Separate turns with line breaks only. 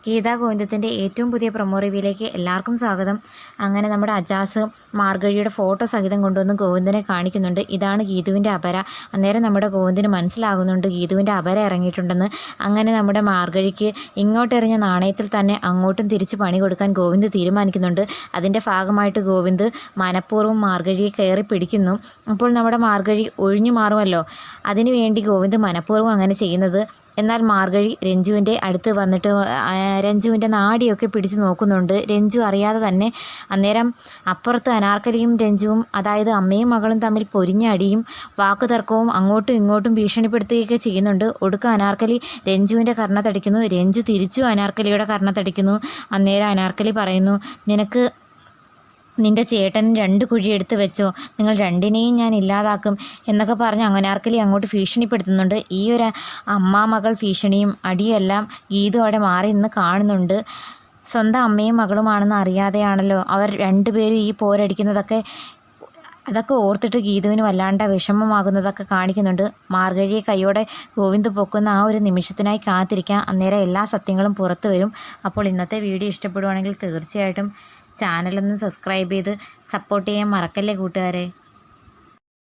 ഗീതാ ഗോവിന്ദത്തിൻ്റെ ഏറ്റവും പുതിയ പ്രൊമോ റിവ്യൂയിലേക്ക് എല്ലാവർക്കും സ്വാഗതം. അങ്ങനെ നമ്മുടെ അജാസ് മാർഗഴിയുടെ ഫോട്ടോ സഹിതം കൊണ്ടുവന്ന് ഗോവിന്ദനെ കാണിക്കുന്നുണ്ട്. ഇതാണ് ഗീതുവിൻ്റെ അപര. അന്നേരം നമ്മുടെ ഗോവിന്ദന് മനസ്സിലാകുന്നുണ്ട് ഗീതുവിൻ്റെ അപര ഇറങ്ങിയിട്ടുണ്ടെന്ന്. അങ്ങനെ നമ്മുടെ മാർഗഴിക്ക് ഇങ്ങോട്ടെറിഞ്ഞ നാണയത്തിൽ തന്നെ അങ്ങോട്ടും തിരിച്ച് പണി കൊടുക്കാൻ ഗോവിന്ദ് തീരുമാനിക്കുന്നുണ്ട്. അതിൻ്റെ ഭാഗമായിട്ട് ഗോവിന്ദ് മനഃപൂർവ്വം മാർഗഴിയെ കയറി പിടിക്കുന്നു. അപ്പോൾ നമ്മുടെ മാർഗഴി ഒഴിഞ്ഞു മാറുമല്ലോ, അതിനുവേണ്ടി ഗോവിന്ദ് മനഃപൂർവ്വം അങ്ങനെ ചെയ്യുന്നത്. എന്നാൽ മാർഗഴി രഞ്ജുവിൻ്റെ അടുത്ത് വന്നിട്ട് രഞ്ജുവിൻ്റെ നാടിയൊക്കെ പിടിച്ച് നോക്കുന്നുണ്ട്. രഞ്ജു അറിയാതെ തന്നെ. അന്നേരം അപ്പുറത്ത് അനാർക്കലിയും രഞ്ജുവും, അതായത് അമ്മയും മകളും തമ്മിൽ പൊരിഞ്ഞടിയും വാക്കുതർക്കവും അങ്ങോട്ടും ഇങ്ങോട്ടും ഭീഷണിപ്പെടുത്തുകയൊക്കെ ചെയ്യുന്നുണ്ട്. ഒടുക്കം അനാർക്കലി രഞ്ജുവിൻ്റെ കർണത്തടിക്കുന്നു. രഞ്ജു തിരിച്ചു അനാർക്കലിയുടെ കർണത്തടിക്കുന്നു. അന്നേരം അനാർക്കലി പറയുന്നു, നിൻ്റെ ചേട്ടൻ 2 കുഴി എടുത്ത് വെച്ചോ, നിങ്ങൾ രണ്ടിനെയും ഞാൻ ഇല്ലാതാക്കും എന്നൊക്കെ പറഞ്ഞ് അനാർക്കലി അങ്ങോട്ട് ഭീഷണിപ്പെടുത്തുന്നുണ്ട്. ഈ ഒരു അമ്മ മകൾ ഭീഷണിയും അടിയെല്ലാം ഗീതു അവിടെ മാറി നിന്ന് കാണുന്നുണ്ട്. സ്വന്തം അമ്മയും മകളുമാണെന്ന് അറിയാതെയാണല്ലോ അവർ രണ്ടുപേരും ഈ പോരടിക്കുന്നതൊക്കെ. അതൊക്കെ ഓർത്തിട്ട് ഗീതുവിന് വല്ലാണ്ട വിഷമമാകുന്നതൊക്കെ കാണിക്കുന്നുണ്ട്. മാർഗഴിയെ കൈയോടെ ഗോവിന്ദ് പൊക്കുന്ന ആ ഒരു നിമിഷത്തിനായി കാത്തിരിക്കാം. അന്നേരം എല്ലാ സത്യങ്ങളും പുറത്തു വരും. അപ്പോൾ ഇന്നത്തെ വീഡിയോ ഇഷ്ടപ്പെടുവാണെങ്കിൽ തീർച്ചയായിട്ടും ചാനലൊന്ന് സബ്സ്ക്രൈബ് ചെയ്ത് സപ്പോർട്ട് ചെയ്യാൻ മറക്കല്ലേ കൂട്ടുകാരെ.